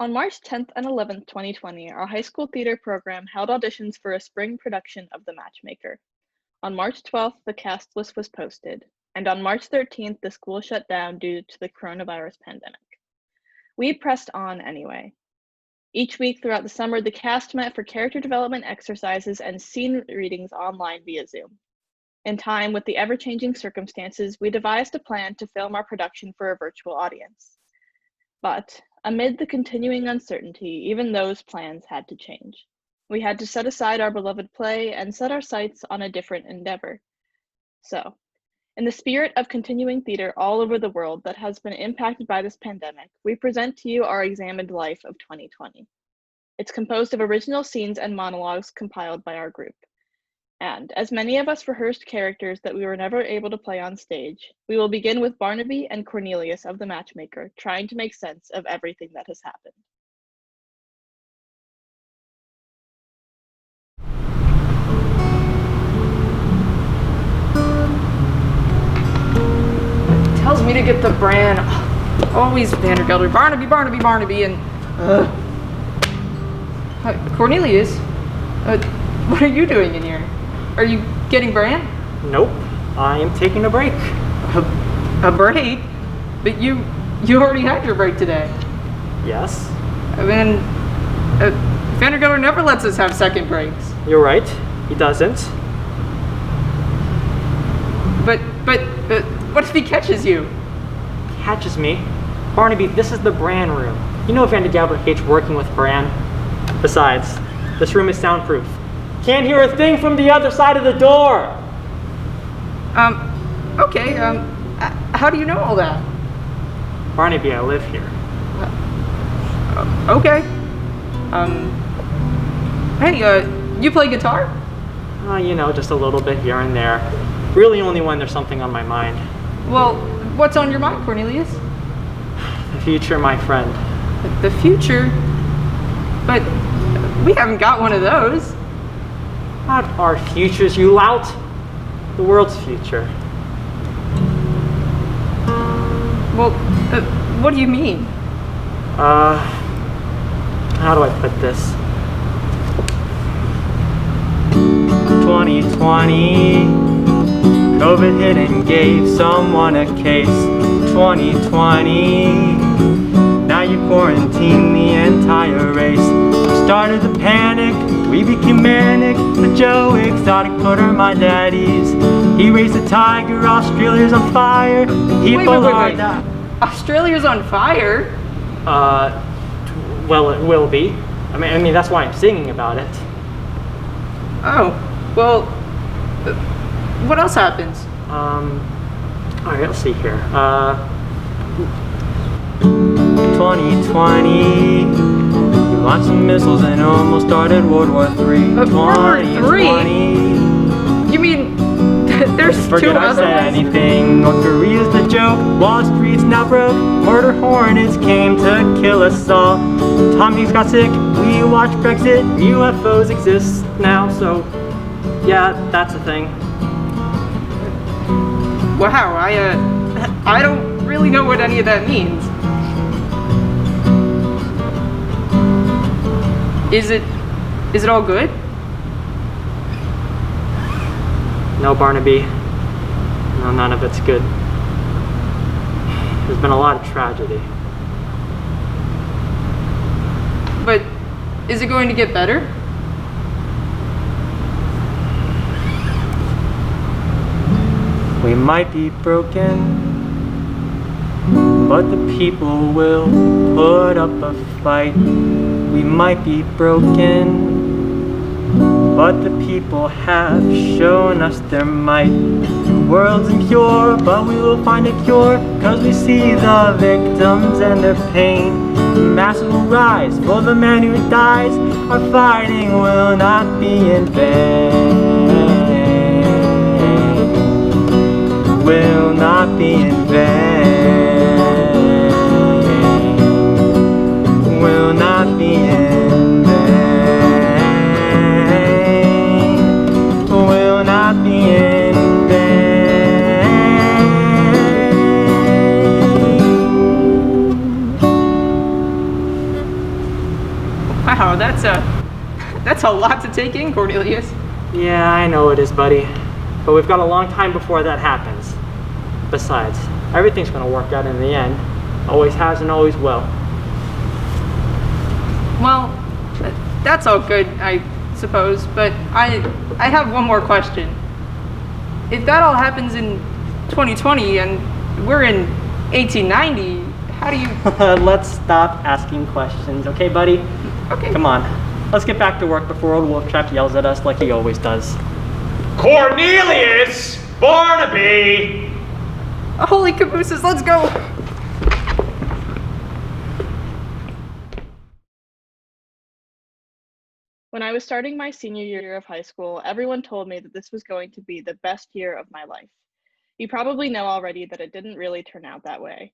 On March 10th and 11th, 2020, our high school theater program held auditions for a spring production of The Matchmaker. On March 12th, the cast list was posted, and on March 13th, the school shut down due to the coronavirus pandemic. We pressed on anyway. Each week throughout the summer, the cast met for character development exercises and scene readings online via Zoom. In time, with the ever-changing circumstances, we devised a plan to film our production for a virtual audience. But amid the continuing uncertainty, even those plans had to change. We had to set aside our beloved play and set our sights on a different endeavor. So, in the spirit of continuing theater all over the world that has been impacted by this pandemic, we present to you our examined life of 2020. It's composed of original scenes and monologues compiled by our group. And as many of us rehearsed characters that we were never able to play on stage, we will begin with Barnaby and Cornelius of The Matchmaker, trying to make sense of everything that has happened. Tells me to get the brand. Always Vandergelder, Barnaby, and Cornelius. What are you doing in here? Are you getting Bran? Nope, I am taking a break. A break? But you already had your break today. Yes? I mean, Vandergelder never lets us have second breaks. You're right, he doesn't. But what if he catches you? Catches me? Barnaby, this is the Bran room. You know Vandergelder hates working with Bran. Besides, this room is soundproof. Can't hear a thing from the other side of the door! Okay, how do you know all that? Barnaby, I live here. Okay. Hey, you play guitar? You know, just a little bit here and there. Really only when there's something on my mind. Well, what's on your mind, Cornelius? The future, my friend. The future? But we haven't got one of those. Not our futures, you lout. The world's future. Well, what do you mean? How do I put this? 2020, COVID hit and gave someone a case. 2020, now you quarantine the entire race. We started the panic, we became manic. The Joe Exotic put our mind at ease. He raised a tiger, Australia's on fire. People wait. Australia's on fire? Well, it will be. I mean, that's why I'm singing about it. Oh, well, what else happens? Alright, let's see here. 2020, we launched some missiles and almost started World War III. World War III? You mean there's Forget two I other said ones? anything. North Korea's the joke. Wall Street's now broke. Murder hornets came to kill us all. Tom Hanks got sick. We watched Brexit. UFOs exist now, so yeah, that's a thing. Wow, I don't really know what any of that means. Is it all good? No, Barnaby. No, none of it's good. There's been a lot of tragedy. But is it going to get better? We might be broken, but the people will put up a fight. We might be broken, but the people have shown us their might. The world's impure, but we will find a cure, 'cause we see the victims and their pain. Masses will rise for the man who dies. Our fighting will not be in vain. Will not be in vain. Will not be in vain. Will not be in vain. That's a lot to take in, Cornelius. Yeah, I know it is, buddy. But we've got a long time before that happens. Besides, everything's gonna work out in the end. Always has and always will. Well, that's all good, I suppose, but I have one more question. If that all happens in 2020 and we're in 1890, how do you... Let's stop asking questions, okay, buddy? Okay. Come on. Let's get back to work before old Wolftrap yells at us like he always does. Cornelius Barnaby! Holy cabooses, let's go! When I was starting my senior year of high school, everyone told me that this was going to be the best year of my life. You probably know already that it didn't really turn out that way.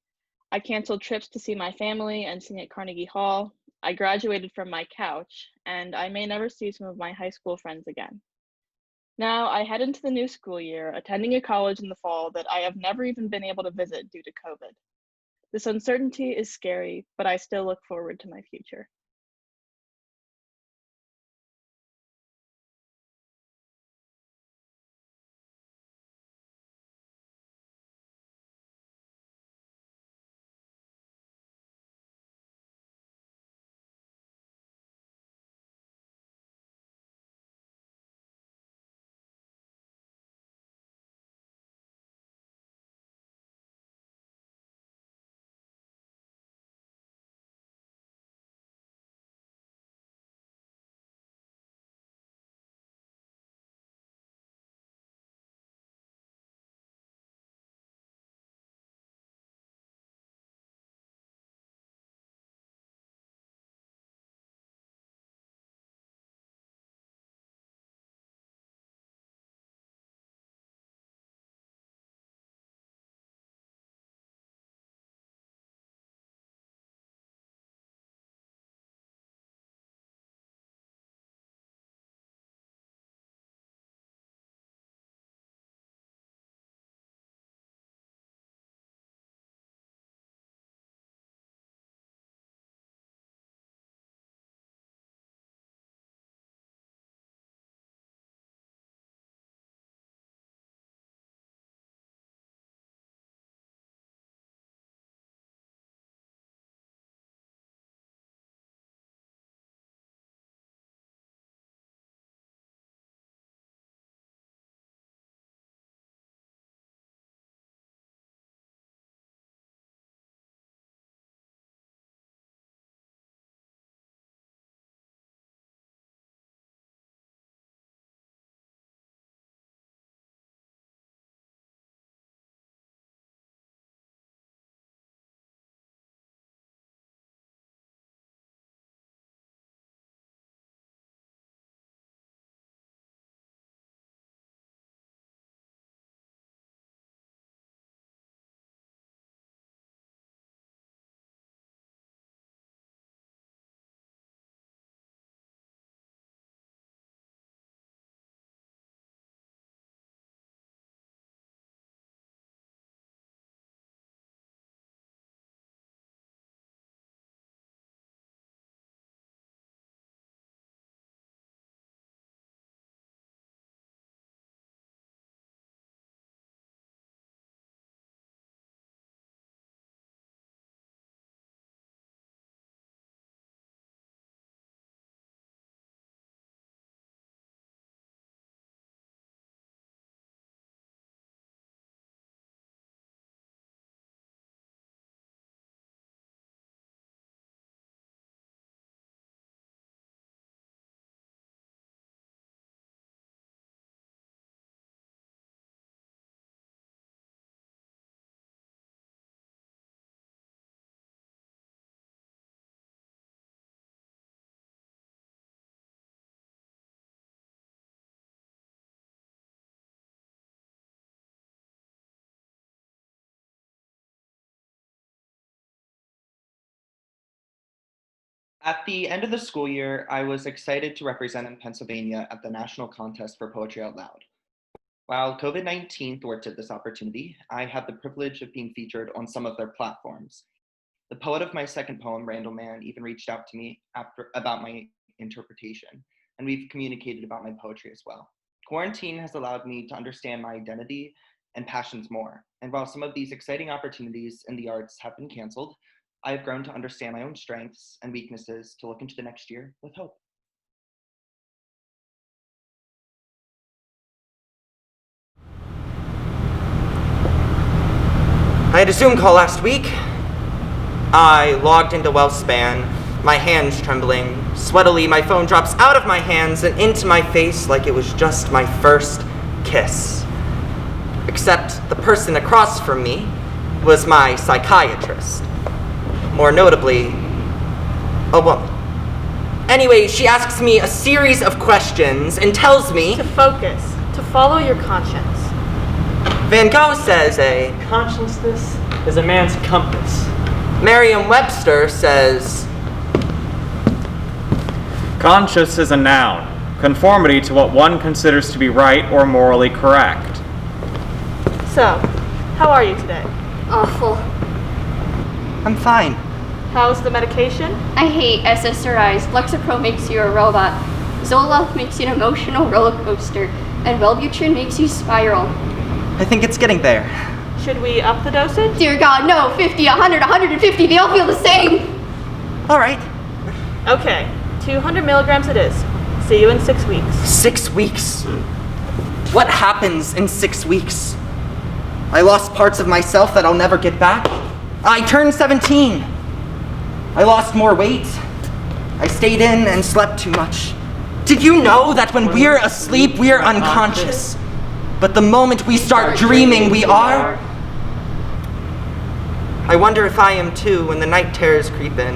I canceled trips to see my family and sing at Carnegie Hall. I graduated from my couch, and I may never see some of my high school friends again. Now I head into the new school year, attending a college in the fall that I have never even been able to visit due to COVID. This uncertainty is scary, but I still look forward to my future. At the end of the school year, I was excited to represent in Pennsylvania at the National Contest for Poetry Out Loud. While COVID-19 thwarted this opportunity, I had the privilege of being featured on some of their platforms. The poet of my second poem, Randall Mann, even reached out to me about my interpretation, and we've communicated about my poetry as well. Quarantine has allowed me to understand my identity and passions more. And while some of these exciting opportunities in the arts have been canceled, I have grown to understand my own strengths and weaknesses to look into the next year with hope. I had a Zoom call last week. I logged into WellSpan, my hands trembling. Sweatily, my phone drops out of my hands and into my face like it was just my first kiss. Except the person across from me was my psychiatrist. More notably, a woman. Anyway, she asks me a series of questions and tells me to focus, to follow your conscience. Van Gogh says Consciousness is a man's compass. Merriam-Webster says Conscious is a noun, conformity to what one considers to be right or morally correct. So, how are you today? Awful. I'm fine. How's the medication? I hate SSRIs. Lexapro makes you a robot. Zoloft makes you an emotional roller coaster. And Wellbutrin makes you spiral. I think it's getting there. Should we up the dosage? Dear God, no. 50, 100, 150, they all feel the same. All right. Okay, 200 milligrams it is. See you in 6 weeks. 6 weeks? What happens in 6 weeks? I lost parts of myself that I'll never get back. I turned 17. I lost more weight. I stayed in and slept too much. Did you know that when we're asleep, we're unconscious? But the moment we start dreaming, we are? I wonder if I am too when the night terrors creep in,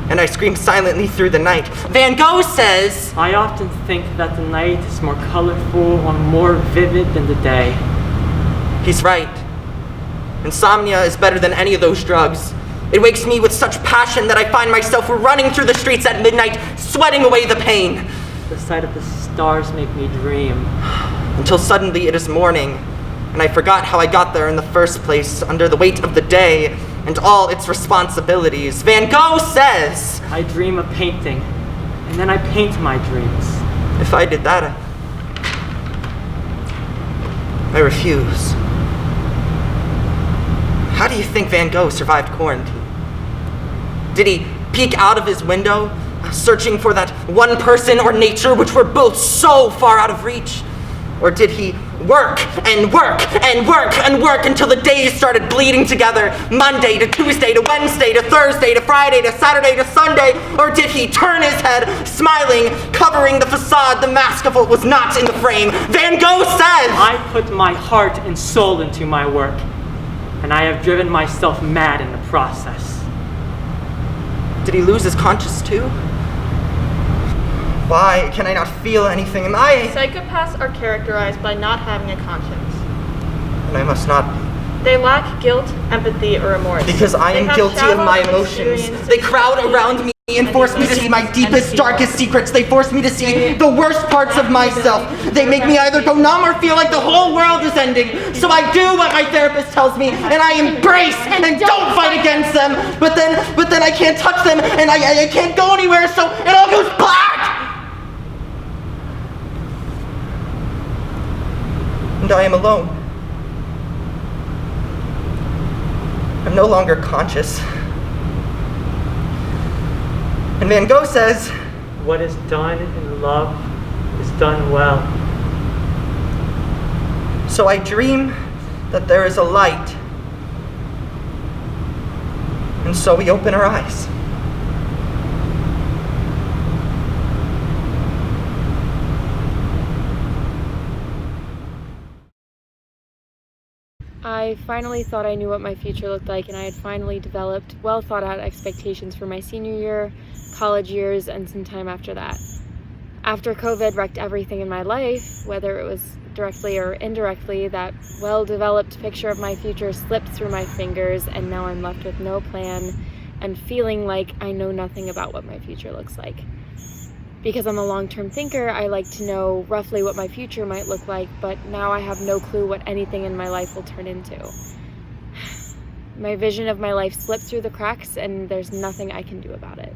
and I scream silently through the night. Van Gogh says, I often think that the night is more colorful or more vivid than the day. He's right. Insomnia is better than any of those drugs. It wakes me with such passion that I find myself running through the streets at midnight, sweating away the pain. The sight of the stars make me dream. Until suddenly it is morning, and I forgot how I got there in the first place under the weight of the day and all its responsibilities. Van Gogh says, I dream a painting, and then I paint my dreams. If I did that, I refuse. How do you think Van Gogh survived quarantine? Did he peek out of his window, searching for that one person or nature which were both so far out of reach? Or did he work and work and work and work until the days started bleeding together, Monday to Tuesday to Wednesday to Thursday to Friday to Saturday to Sunday? Or did he turn his head, smiling, covering the facade, the mask of what was not in the frame? Van Gogh says, I put my heart and soul into my work, and I have driven myself mad in the process. Did he lose his conscience too? Why can I not feel anything? Am I? Psychopaths are characterized by not having a conscience. And I must not be. They lack guilt, empathy, or remorse. Because I am guilty of my emotions. They crowd around me and force me to see my deepest, darkest secrets. They force me to see the worst parts of myself. They make me either go numb or feel like the whole world is ending. So I do what my therapist tells me, and I embrace and don't fight against them. But then I can't touch them, and I can't go anywhere, so it all goes black! And I am alone. I'm no longer conscious. And Van Gogh says, What is done in love is done well. So I dream that there is a light. And so we open our eyes. I finally thought I knew what my future looked like, and I had finally developed well thought out expectations for my senior year, college years, and some time after that. After COVID wrecked everything in my life, whether it was directly or indirectly, that well-developed picture of my future slipped through my fingers, and now I'm left with no plan and feeling like I know nothing about what my future looks like. Because I'm a long-term thinker, I like to know roughly what my future might look like, but now I have no clue what anything in my life will turn into. My vision of my life slipped through the cracks, and there's nothing I can do about it.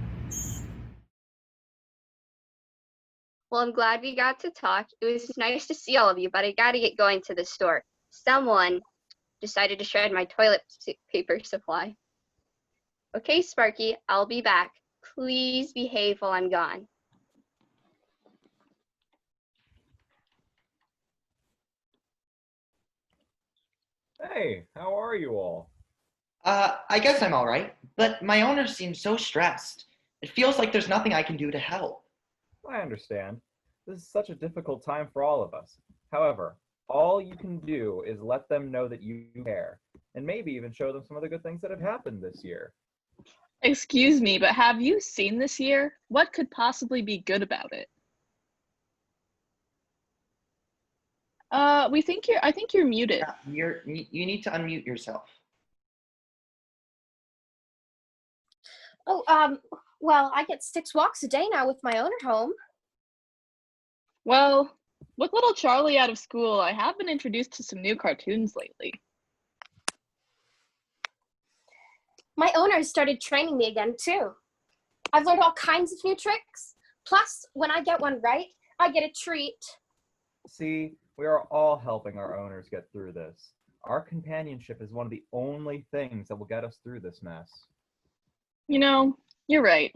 Well, I'm glad we got to talk. It was nice to see all of you, but I gotta get going to the store. Someone decided to shred my toilet paper supply. Okay, Sparky, I'll be back. Please behave while I'm gone. Hey, how are you all? I guess I'm all right, but my owner seems so stressed. It feels like there's nothing I can do to help. I understand. This is such a difficult time for all of us. However, all you can do is let them know that you care, and maybe even show them some of the good things that have happened this year. Excuse me, but have you seen this year? What could possibly be good about it? I think you're muted. You need to unmute yourself. Oh, well, I get 6 walks a day now with my owner home. Well, with little Charlie out of school, I have been introduced to some new cartoons lately. My owner has started training me again, too. I've learned all kinds of new tricks. Plus, when I get one right, I get a treat. See, we are all helping our owners get through this. Our companionship is one of the only things that will get us through this mess. You know, you're right.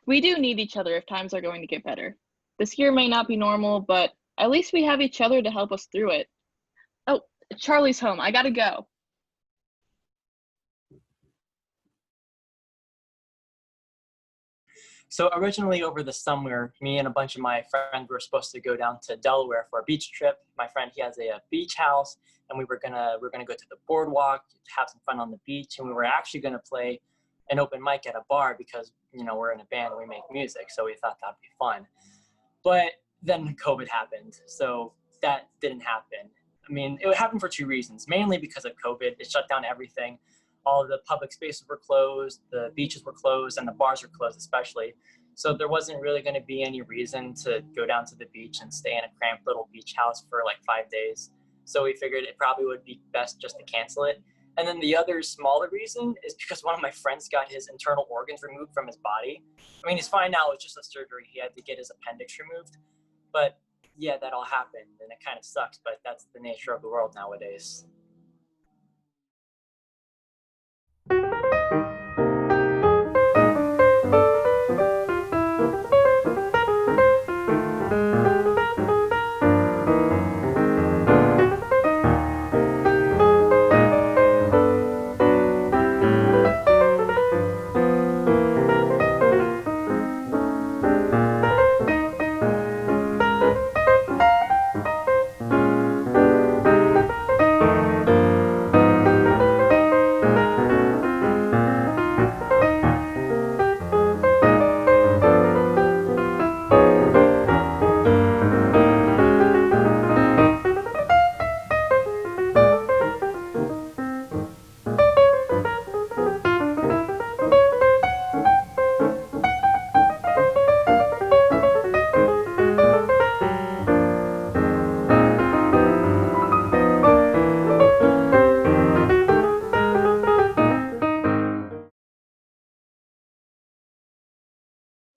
We do need each other if times are going to get better. This year may not be normal, but at least we have each other to help us through it. Oh, Charlie's home. I gotta go. So originally over the summer, me and a bunch of my friends were supposed to go down to Delaware for a beach trip. My friend, he has a beach house, and we were gonna go to the boardwalk, have some fun on the beach, and we were actually gonna play an open mic at a bar because, you know, we're in a band and we make music, so we thought that'd be fun. But then COVID happened, so that didn't happen. I mean, it happened for 2 reasons, mainly because of COVID. It shut down everything. All of the public spaces were closed, the beaches were closed, and the bars were closed especially. So there wasn't really going to be any reason to go down to the beach and stay in a cramped little beach house for like 5 days. So we figured it probably would be best just to cancel it. And then the other smaller reason is because one of my friends got his internal organs removed from his body. I mean, he's fine now, it's just a surgery. He had to get his appendix removed. But yeah, that all happened, and it kind of sucks, but that's the nature of the world nowadays.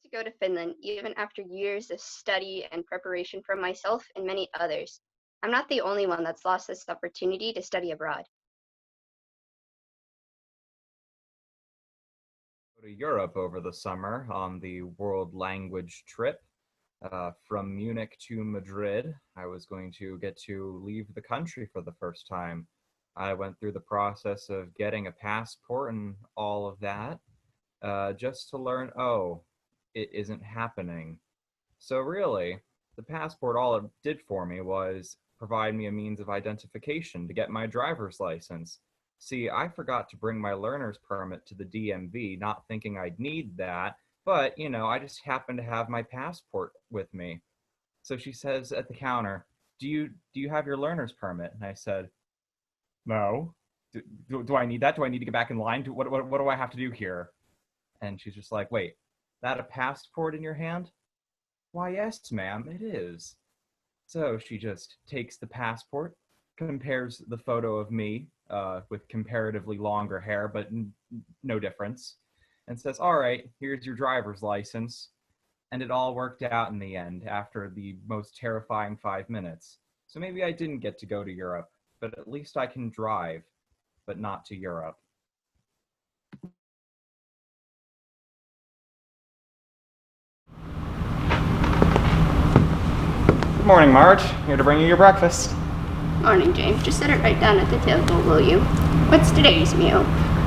To go to Finland, even after years of study and preparation from myself and many others. I'm not the only one that's lost this opportunity to study abroad. Go to Europe over the summer on the world language trip. From Munich to Madrid, I was going to get to leave the country for the first time. I went through the process of getting a passport and all of that, just to learn, oh, it isn't happening. So really, the passport, all it did for me was provide me a means of identification to get my driver's license. See, I forgot to bring my learner's permit to the DMV, not thinking I'd need that, but, you know, I just happened to have my passport with me. So she says at the counter, do you have your learner's permit? And I said, no. Do I need that? Do I need to get back in line? What do I have to do here? And she's just like, wait, that a passport in your hand? Why, yes, ma'am, it is. So she just takes the passport, compares the photo of me with comparatively longer hair, but no difference, and says, all right, here's your driver's license. and it all worked out in the end after the most terrifying 5 minutes. So maybe I didn't get to go to Europe, but at least I can drive, but not to Europe. Good morning, Marge. Here to bring you your breakfast. Morning, James. Just set it right down at the table, will you? What's today's meal?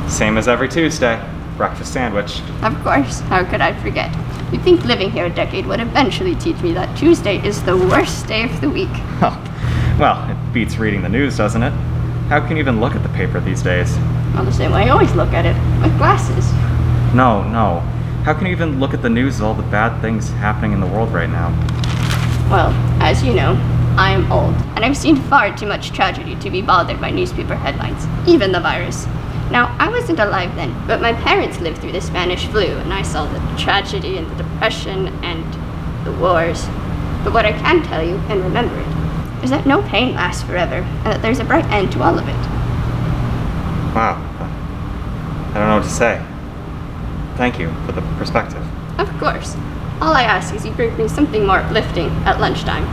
Same as every Tuesday. Breakfast sandwich. Of course. How could I forget? You'd think living here a decade would eventually teach me that Tuesday is the worst day of the week. Oh, well, it beats reading the news, doesn't it? How can you even look at the paper these days? Well, the same way I always look at it, with glasses. No. How can you even look at the news with all the bad things happening in the world right now? Well, as you know, I am old, and I've seen far too much tragedy to be bothered by newspaper headlines, even the virus. Now, I wasn't alive then, but my parents lived through the Spanish flu, and I saw the tragedy and the depression and the wars. But what I can tell you, and remember it, is that no pain lasts forever, and that there's a bright end to all of it. Wow. I don't know what to say. Thank you for the perspective. Of course. All I ask is you bring me something more uplifting at lunchtime.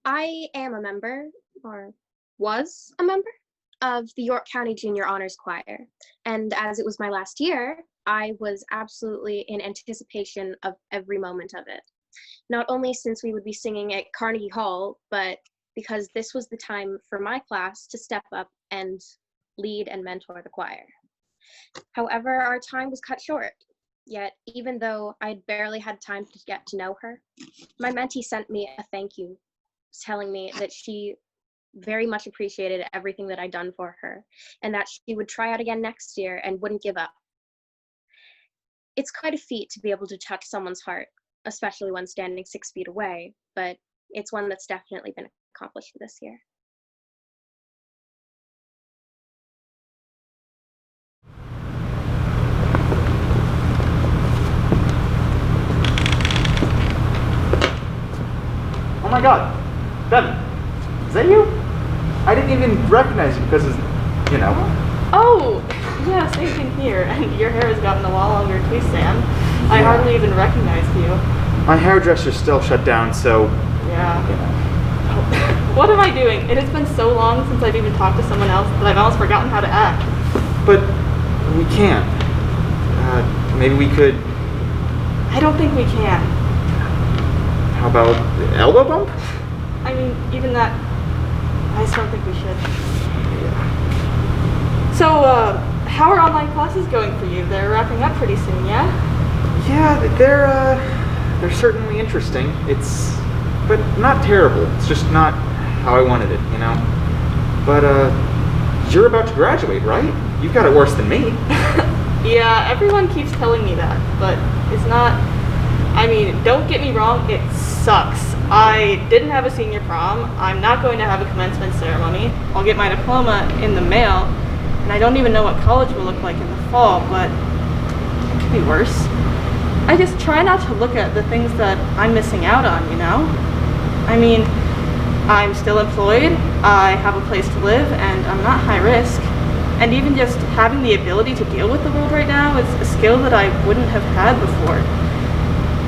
I am a member, or was a member, of the York County Junior Honors Choir. And as it was my last year, I was absolutely in anticipation of every moment of it. Not only since we would be singing at Carnegie Hall, but because this was the time for my class to step up and lead and mentor the choir. However, our time was cut short. Yet, even though I'd barely had time to get to know her, my mentee sent me a thank you, telling me that she very much appreciated everything that I'd done for her, and that she would try out again next year and wouldn't give up. It's quite a feat to be able to touch someone's heart, especially when standing 6 feet away, but it's one that's definitely been accomplished this year. Oh my god, Devin, is that you? I didn't even recognize you because, you know. Oh, yeah, same thing here. And your hair has gotten a lot longer too, Sam. I hardly even recognized you. My hairdresser's still shut down, so. Yeah. What am I doing? It has been so long since I've even talked to someone else that I've almost forgotten how to act. But we can't. Maybe we could. I don't think we can. How about elbow bump? I mean, even that, I just don't think we should. Yeah. So, how are online classes going for you? They're wrapping up pretty soon, yeah? Yeah, they're certainly interesting. But not terrible. It's just not how I wanted it, you know? But, you're about to graduate, right? You've got it worse than me. Yeah, everyone keeps telling me that, but it's not, I mean, don't get me wrong, it sucks. I didn't have a senior prom. I'm not going to have a commencement ceremony. I'll get my diploma in the mail, and I don't even know what college will look like in the fall, but it could be worse. I just try not to look at the things that I'm missing out on, you know? I mean, I'm still employed, I have a place to live, and I'm not high risk. And even just having the ability to deal with the world right now is a skill that I wouldn't have had before.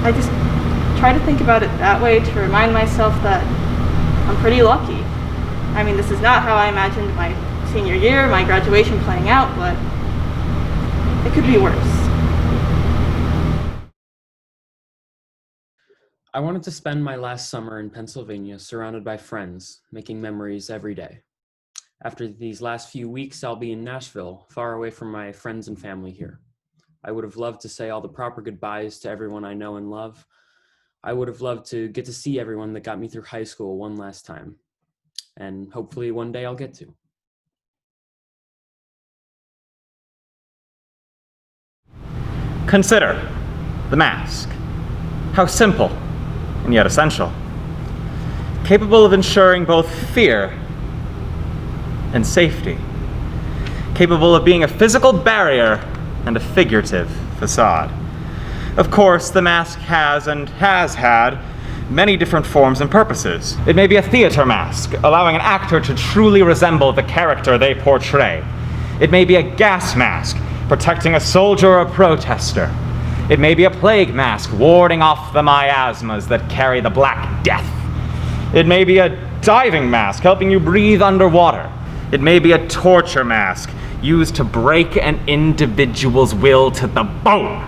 I just try to think about it that way to remind myself that I'm pretty lucky. I mean, this is not how I imagined my senior year, my graduation playing out, but it could be worse. I wanted to spend my last summer in Pennsylvania surrounded by friends, making memories every day. After these last few weeks, I'll be in Nashville, far away from my friends and family here. I would have loved to say all the proper goodbyes to everyone I know and love. I would have loved to get to see everyone that got me through high school one last time. And hopefully one day I'll get to. Consider the mask. How simple and yet essential. Capable of ensuring both fear and safety. Capable of being a physical barrier and a figurative facade. Of course, the mask has and has had many different forms and purposes. It may be a theater mask, allowing an actor to truly resemble the character they portray. It may be a gas mask protecting a soldier or a protester. It may be a plague mask warding off the miasmas that carry the Black Death. It may be a diving mask helping you breathe underwater. It may be a torture mask used to break an individual's will to the bone.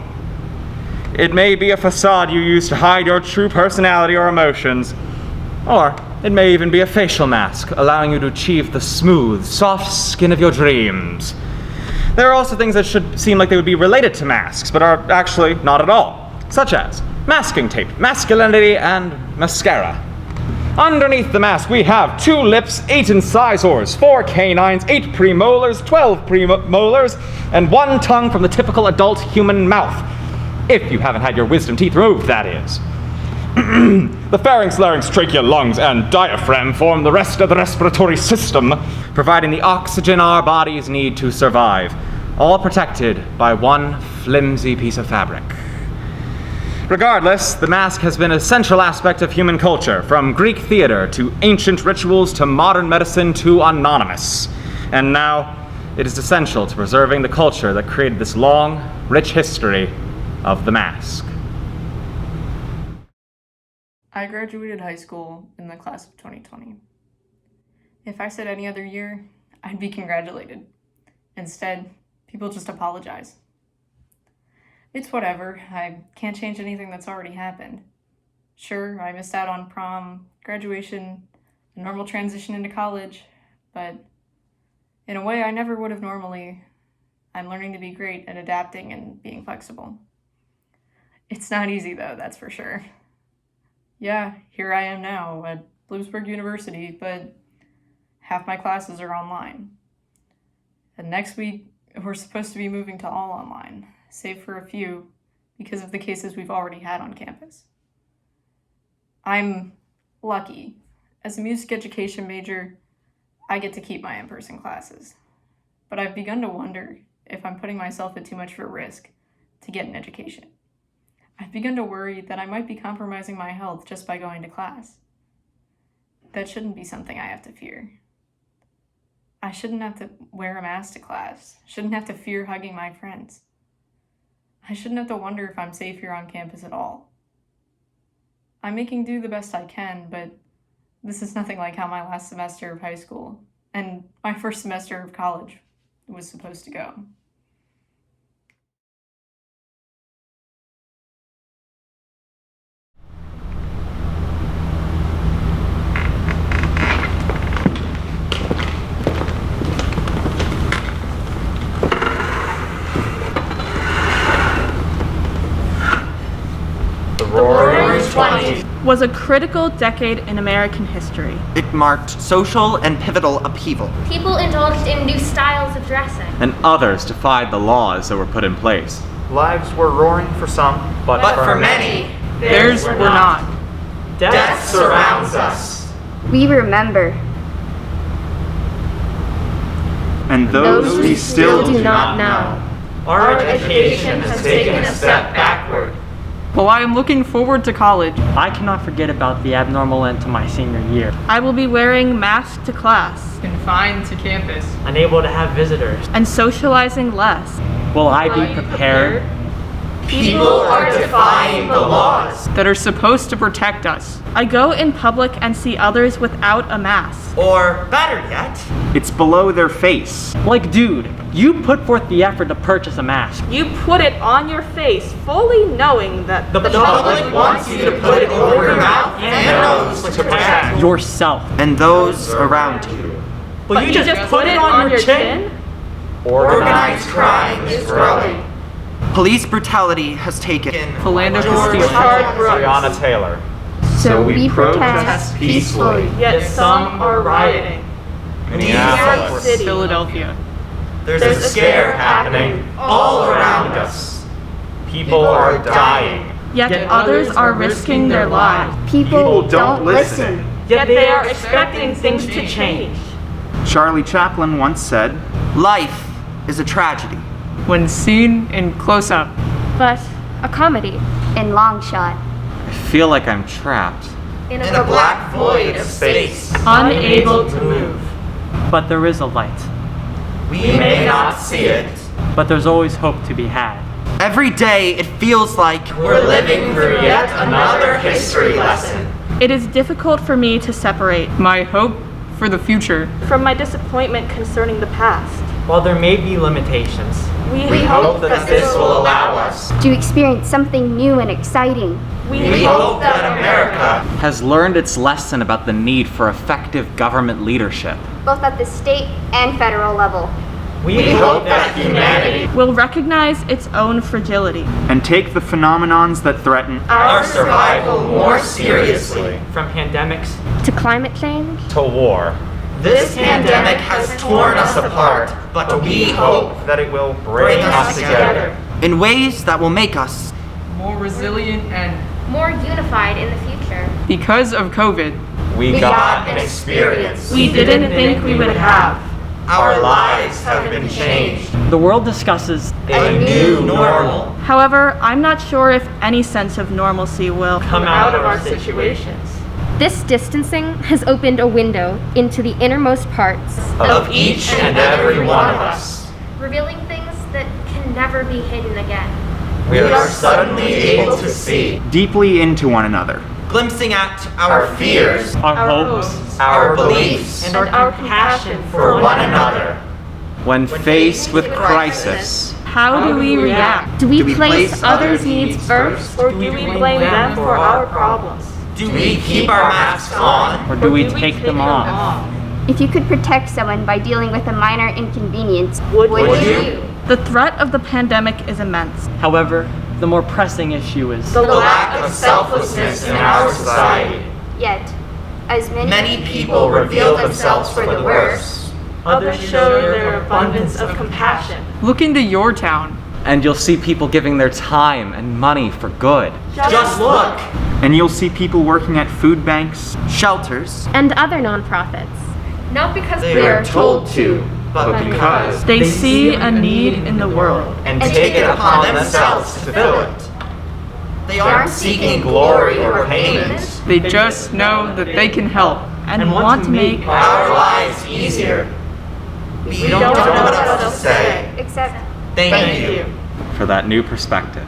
It may be a facade you use to hide your true personality or emotions. Or it may even be a facial mask, allowing you to achieve the smooth, soft skin of your dreams. There are also things that should seem like they would be related to masks, but are actually not at all, such as masking tape, masculinity, and mascara. Underneath the mask, we have 2 lips, 8 incisors, 4 canines, 8 premolars, 12 premolars, and 1 tongue from the typical adult human mouth. If you haven't had your wisdom teeth removed, that is. The pharynx, larynx, trachea, lungs, and diaphragm form the rest of the respiratory system, providing the oxygen our bodies need to survive, all protected by one flimsy piece of fabric. Regardless, the mask has been an essential aspect of human culture, from Greek theater to ancient rituals to modern medicine to anonymous. And now, it is essential to preserving the culture that created this long, rich history of the mask. I graduated high school in the class of 2020. If I said any other year, I'd be congratulated. Instead, people just apologize. It's whatever. I can't change anything that's already happened. Sure, I missed out on prom, graduation, a normal transition into college, but in a way I never would have normally. I'm learning to be great at adapting and being flexible. It's not easy though, that's for sure. Yeah, here I am now at Bloomsburg University, but half my classes are online. And next week, we're supposed to be moving to all online, save for a few, because of the cases we've already had on campus. I'm lucky. As a music education major, I get to keep my in-person classes. But I've begun to wonder if I'm putting myself at too much of a risk to get an education. I've begun to worry that I might be compromising my health just by going to class. That shouldn't be something I have to fear. I shouldn't have to wear a mask to class, shouldn't have to fear hugging my friends. I shouldn't have to wonder if I'm safe here on campus at all. I'm making do the best I can, but this is nothing like how my last semester of high school and my first semester of college was supposed to go. Was a critical decade in American history. It marked social and pivotal upheaval. People indulged in new styles of dressing. And others defied the laws that were put in place. Lives were roaring for some, But for many, theirs were not. death surrounds us. We remember. And those we still do not know. Our education has taken a step backward. Well, I am looking forward to college. I cannot forget about the abnormal end to my senior year. I will be wearing masks to class Confined to campus. Unable to have visitors. and socializing less. Will I be prepared? People are defying the laws. That are supposed to protect us. I go in public and see others without a mask. Or better yet, It's below their face. Like, dude, you put forth the effort to purchase a mask. You put it on your face, fully knowing that the public wants you to put it over your mouth and nose to protect Yourself. and those around you. But you just put it on your chin? Organized crime is growing. Police brutality has taken Philando George Castile. Breonna Taylor. So we protest peacefully. Yet some are rioting. Minneapolis. City. Philadelphia. There's a scare happening all around us. People are dying. Yet others are risking their lives. People don't listen. Yet they are expecting things to change. Charlie Chaplin once said, Life is a tragedy. When seen in close-up. But a comedy. In long shot. I feel like I'm trapped. In a black void of space. Unable to move. But there is a light. We may not see it, but there's always hope to be had. every day it feels like we're living through yet another history lesson. It is difficult for me to separate My hope for the future. from my disappointment concerning the past. While there may be limitations, We hope that this will allow us To experience something new and exciting. We hope that America has learned its lesson about the need for effective government leadership. Both at the state and federal level. We hope that humanity will recognize its own fragility and take the phenomenons that threaten our survival more seriously. from pandemics To climate change? to war. This pandemic has torn us apart, but we hope that it will bring us together in ways that will make us More resilient and More unified in the future. because of COVID. We got an experience we didn't think we would have. our lives have been changed. The world discusses A new normal. However, I'm not sure if any sense of normalcy will come out of our situations. This distancing has opened a window into the innermost parts Of each and every one of us. revealing things that can never be hidden again. We are suddenly able to see, deeply into one another. glimpsing at our fears, our hopes, our beliefs, And our compassion for one another. When faced with crisis, How do we react? Do we place others' needs first? Or do we blame them for our problems? Do we keep our masks on? or do we take them off? If you could protect someone by dealing with a minor inconvenience, Would you? The threat of the pandemic is immense. However, the more pressing issue is The lack of selflessness in our society. yet, as Many people reveal themselves for the worse. Others show their abundance of compassion. Look into your town. and you'll see people giving their time and money for good. Just look. And you'll see people working at food banks, Shelters. And other nonprofits. Not because They are told to, but because They see a need in the world. and take it upon themselves to fill it. They aren't seeking glory or payment. They just know that they can help. And want to make Our lives easier. We don't know what else to say. except Thank you. for that new perspective.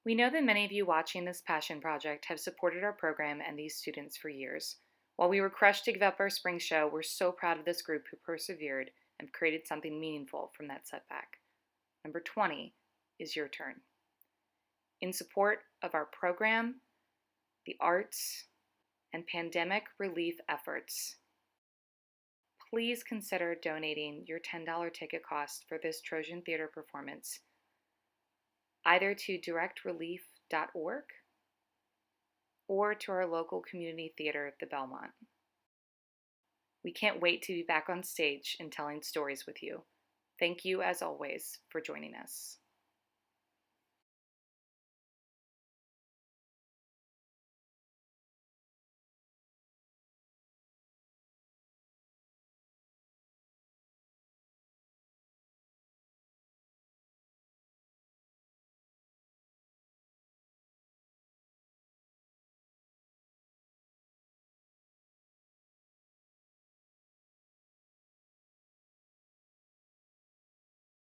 We know that many of you watching this passion project have supported our program and these students for years. While we were crushed to give up our spring show, we're so proud of this group who persevered and created something meaningful from that setback. Number 20 is your turn. In support of our program, the arts, and pandemic relief efforts, please consider donating your $10 ticket cost for this Trojan Theater performance either to directrelief.org or to our local community theater, the Belmont. We can't wait to be back on stage and telling stories with you. Thank you, as always, for joining us.